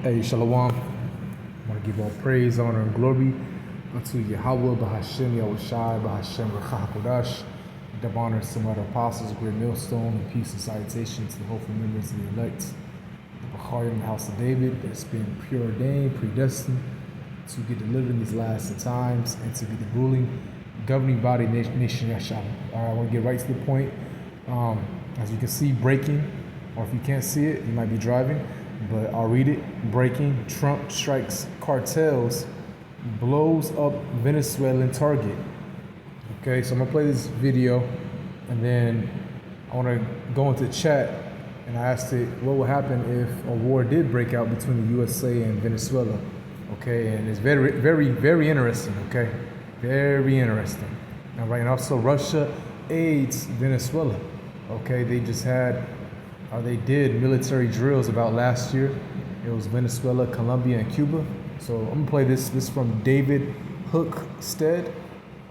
Hey, Shalom. I want to give all praise, honor, and glory unto Yahweh, Bahashem, Yahushai, Bahashem, Rechahakodash. Give honor to some other apostles, great millstone, and peace and salutation to the hopeful members of the elect, the Bachar in the house of David, that's been preordained, predestined to get delivered in these last times and to be the ruling, governing body nation Yashab. I want to get right to the point. As you can see, breaking, or if you can't see it, you might be driving, but I'll read it. Breaking: Trump strikes cartels, blows up Venezuelan target. Okay, so I'm gonna play this video, and then I want to go into chat, and I asked it, what would happen if a war did break out between the USA and Venezuela? Okay, and it's very, very, very interesting. Okay, very interesting. All right, and also Russia aids Venezuela. Okay, they just had, or they did military drills about last year. It was Venezuela, Colombia, and Cuba. So I'm gonna play this. This is from David Hookstead.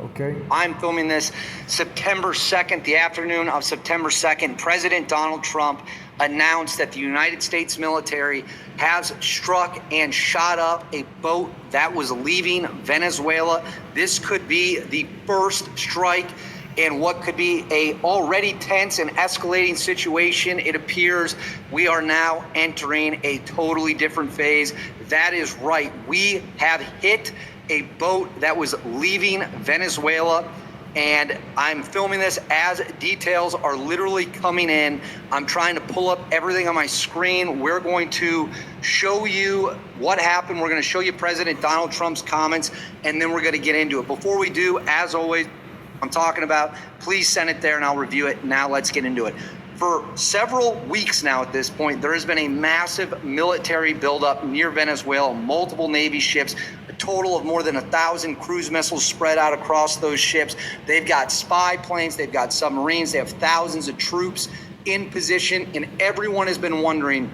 Okay. I'm filming this September 2nd, the afternoon of September 2nd. President Donald Trump announced that the United States military has struck and shot up a boat that was leaving Venezuela. This could be the first strike in what could be a already tense and escalating situation. It appears we are now entering a totally different phase. That is right. We have hit a boat that was leaving Venezuela, and I'm filming this as details are literally coming in. I'm trying to pull up everything on my screen. We're going to show you what happened. We're going to show you President Donald Trump's comments, and then we're going to get into it. Before we do, as always, I'm talking about, please send it there and I'll review it. Now let's get into it. For several weeks now at this point, there has been a massive military buildup near Venezuela, multiple Navy ships, a total of more than 1,000 cruise missiles spread out across those ships. They've got spy planes, they've got submarines, they have thousands of troops in position, and everyone has been wondering,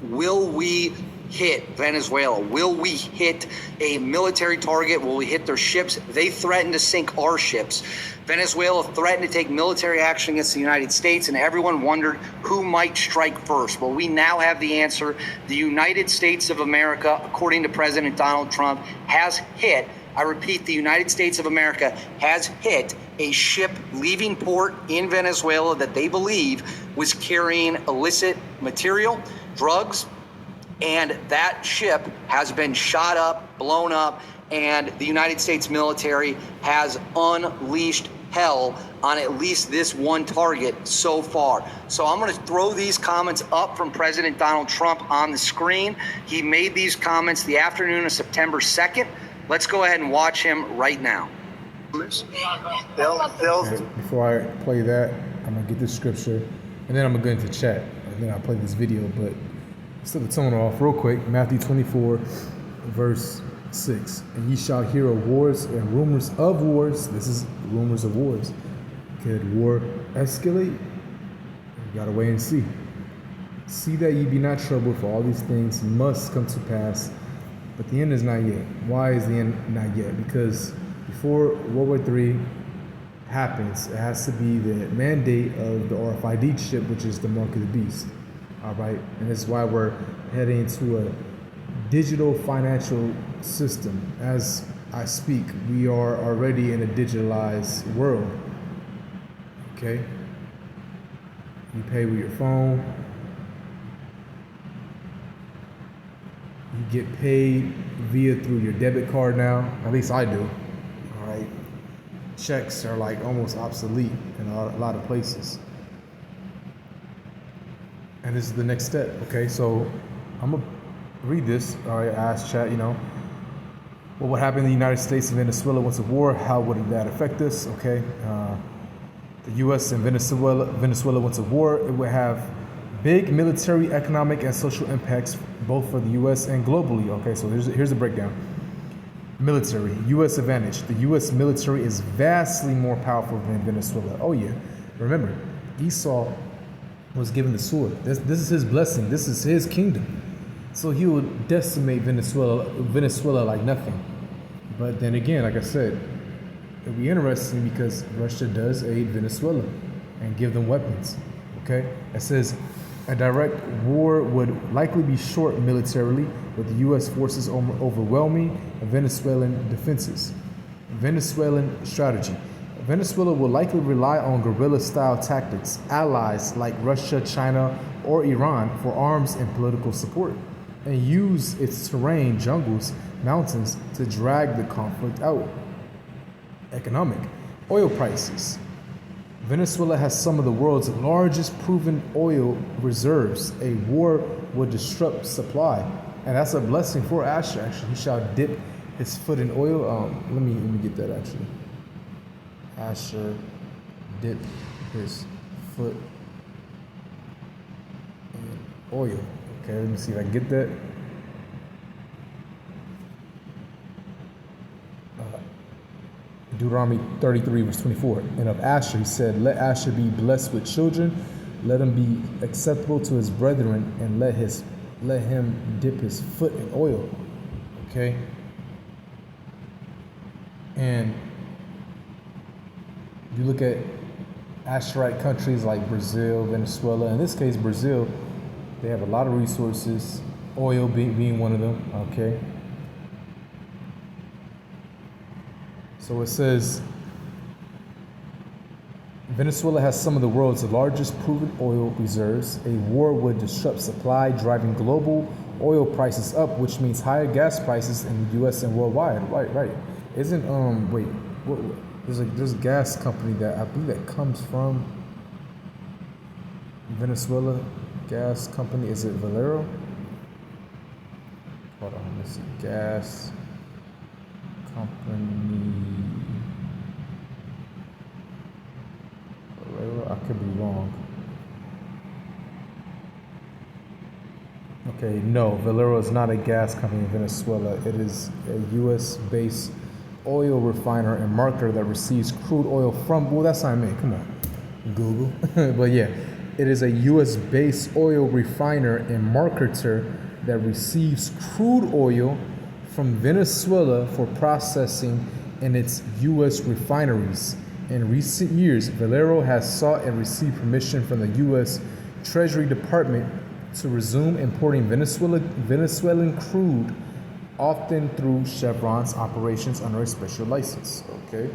will we hit Venezuela? Will we hit a military target? Will we hit their ships? They threatened to sink our ships. Venezuela threatened to take military action against the United States, and everyone wondered who might strike first. Well, we now have the answer. The United States of America, according to President Donald Trump, has hit, I repeat, the United States of America has hit a ship leaving port in Venezuela that they believe was carrying illicit material, drugs, and that ship has been shot up, blown up, and the United States military has unleashed hell on at least this one target so far. So I'm going to throw these comments up from President Donald Trump on the screen. He made these comments the afternoon of September 2nd. Let's go ahead and watch him right now. Okay, before I play that, I'm going to get this scripture, and then I'm going to go into chat, and then I'll play this video, but set the tone off real quick. Matthew 24, verse 6. And ye shall hear of wars and rumors of wars. This is rumors of wars. Could war escalate? You gotta wait and see. See that ye be not troubled, for all these things must come to pass, but the end is not yet. Why is the end not yet? Because before World War III happens, it has to be the mandate of the RFID chip, which is the mark of the beast. All right, and that's why we're heading into a digital financial system. As I speak, we are already in a digitalized world. Okay, you pay with your phone, you get paid through your debit card now. At least I do. All right, checks are like almost obsolete in a lot of places. And this is the next step, okay? So I'm gonna read this. All right, I asked chat, what would happen in the United States and Venezuela once a war? How would that affect us? Okay, the U.S. and Venezuela once a war, it would have big military, economic, and social impacts, both for the U.S. and globally. Okay, so here's a breakdown. Military, U.S. advantage. The U.S. military is vastly more powerful than Venezuela. Oh yeah, remember, Esau was given the sword. This is his blessing. This is his kingdom. So he would decimate Venezuela like nothing. But then again, like I said, it'll be interesting because Russia does aid Venezuela and give them weapons. Okay? It says A direct war would likely be short militarily, with the U.S. forces overwhelming Venezuelan defenses. Venezuelan strategy. Venezuela will likely rely on guerrilla-style tactics, allies like Russia, China, or Iran for arms and political support, and use its terrain, jungles, mountains, to drag the conflict out. Economic. Oil prices. Venezuela has some of the world's largest proven oil reserves. A war would disrupt supply, and that's a blessing for Asher. Actually, he shall dip his foot in oil. Let me get that actually. Asher dip his foot in oil. Okay, let me see if I can get that. Deuteronomy 33, verse 24. And of Asher, he said, let Asher be blessed with children, let him be acceptable to his brethren, and let him dip his foot in oil. Okay? And you look at Asherite countries like Brazil, Venezuela. In this case, Brazil, they have a lot of resources, oil being one of them. Okay? So it says, Venezuela has some of the world's largest proven oil reserves. A war would disrupt supply, driving global oil prices up, which means higher gas prices in the U.S. and worldwide. Right. Isn't there's a gas company that I believe that comes from Venezuela. Gas company, is it Valero? Hold on, let's see. Gas company. I could be wrong. Okay, no, Valero is not a gas company in Venezuela. It is a U.S. based oil refiner and marketer that receives crude oil from, well, that's not I mean, come on, Google. But yeah, it is a U.S. based oil refiner and marketer that receives crude oil from Venezuela for processing in its U.S. refineries. In recent years, Valero has sought and received permission from the U.S. Treasury Department to resume importing Venezuelan crude, often through Chevron's operations under a special license. Okay.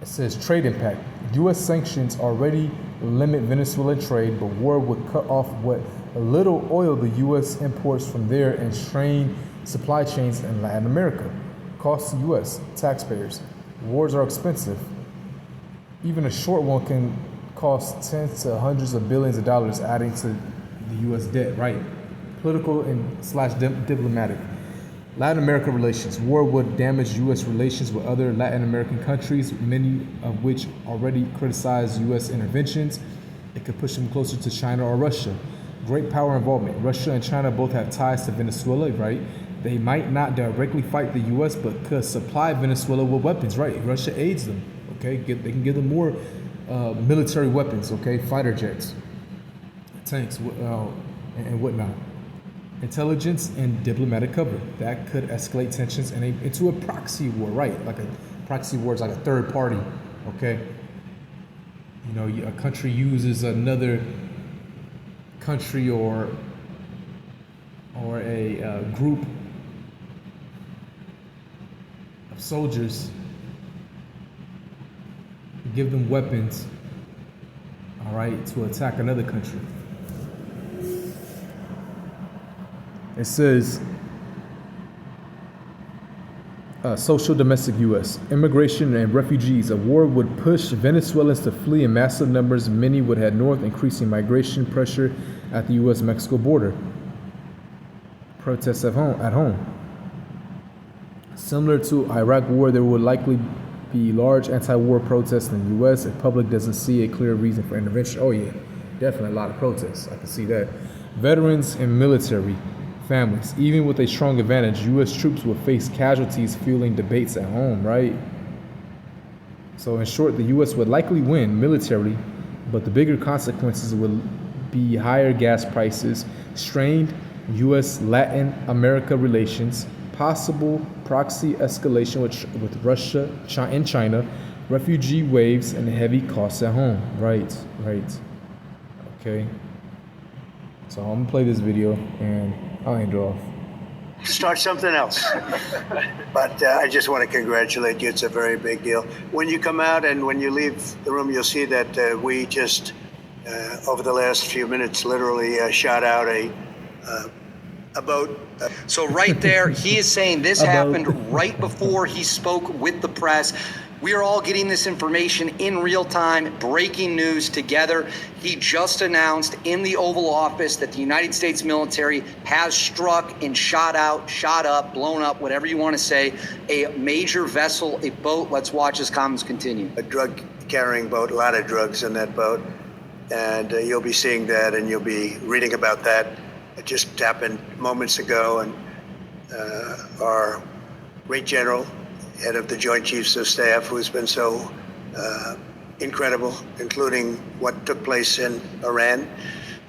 It says trade impact. U.S. sanctions already limit Venezuelan trade, but war would cut off what little oil the U.S. imports from there and strain supply chains in Latin America. Costs to U.S. taxpayers. Wars are expensive. Even a short one can cost tens to hundreds of billions of dollars, adding to the U.S. debt, right? Political and / diplomatic. Latin America relations. War would damage U.S. relations with other Latin American countries, many of which already criticize U.S. interventions. It could push them closer to China or Russia. Great power involvement. Russia and China both have ties to Venezuela, right? They might not directly fight the U.S., but could supply Venezuela with weapons, right? Russia aids them, okay? They can give them more military weapons, okay? Fighter jets, tanks, and whatnot. Intelligence and diplomatic cover. That could escalate tensions into a proxy war, right? Like a proxy war is like a third party, okay? You know, a country uses another country or a group of soldiers, give them weapons, all right, to attack another country. It says, social domestic U.S. Immigration and refugees. A war would push Venezuelans to flee in massive numbers. Many would head north, increasing migration pressure at the U.S.-Mexico border. Protests at home. Similar to Iraq war, there would likely be large anti-war protests in the U.S. if public doesn't see a clear reason for intervention. Oh yeah, definitely a lot of protests. I can see that. Veterans and military families. Even with a strong advantage, U.S. troops will face casualties, fueling debates at home, right? So in short, the U.S. would likely win militarily, but the bigger consequences will be higher gas prices, strained U.S.-Latin America relations, possible proxy escalation with Russia and China, refugee waves and heavy costs at home. Right. Okay. So I'm gonna play this video and I'll end it off. Start something else. But I just want to congratulate you. It's a very big deal. When you come out and when you leave the room, you'll see that we just, over the last few minutes, literally shot out a boat. So right there, he is saying this happened right before he spoke with the press. We are all getting this information in real time, breaking news together. He just announced in the Oval Office that the United States military has struck and shot up, blown up, whatever you want to say, a major vessel, a boat. Let's watch his comments continue. A drug-carrying boat, a lot of drugs in that boat. And you'll be seeing that and you'll be reading about that. It just happened moments ago, and our great general, head of the Joint Chiefs of Staff, who's been so incredible, including what took place in Iran,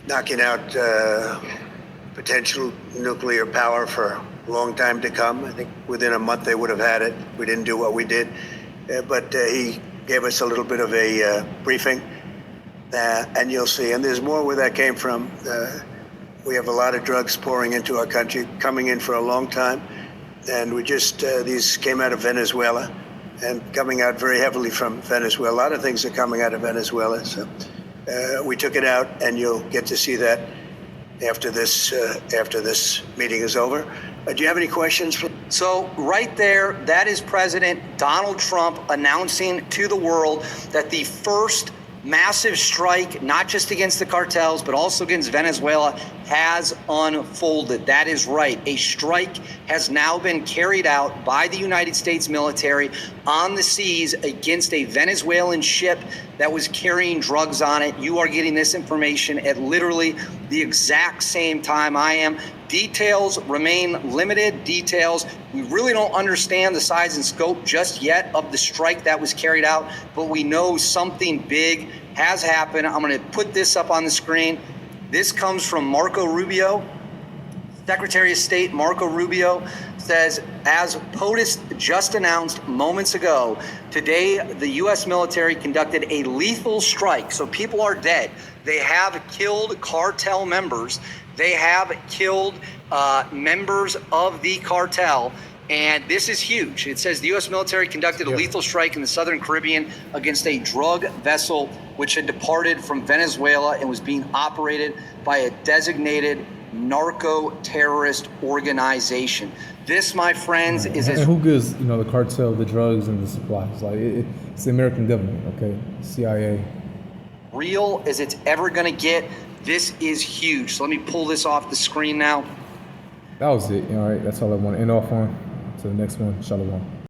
knocking out potential nuclear power for a long time to come. I think within a month they would have had it. We didn't do what we did. But he gave us a little bit of a briefing, and you'll see. And there's more where that came from. We have a lot of drugs pouring into our country, coming in for a long time. And we just, these came out of Venezuela and coming out very heavily from Venezuela. A lot of things are coming out of Venezuela. So we took it out, and you'll get to see that after this meeting is over. Do you have any questions? So right there, that is President Donald Trump announcing to the world that the first massive strike, not just against the cartels, but also against Venezuela, has unfolded. That is right. A strike has now been carried out by the United States military on the seas against a Venezuelan ship that was carrying drugs on it. You are getting this information at literally the exact same time I am. Details remain limited. We really don't understand the size and scope just yet of the strike that was carried out, but we know something big has happened. I'm going to put this up on the screen. This comes from Marco Rubio. Secretary of State Marco Rubio says, as POTUS just announced moments ago, today the U.S. military conducted a lethal strike. So people are dead. They have killed cartel members. They have killed members of the cartel. And this is huge. It says the U.S. military conducted a lethal strike in the Southern Caribbean against a drug vessel which had departed from Venezuela and was being operated by a designated narco-terrorist organization. This, my friends, is and who gives the cartel the drugs and the supplies? Like it's the American government, okay? CIA. Real as it's ever going to get. This is huge. So let me pull this off the screen now. That was it. All right, that's all I want to end off on. To the next one. Shalom.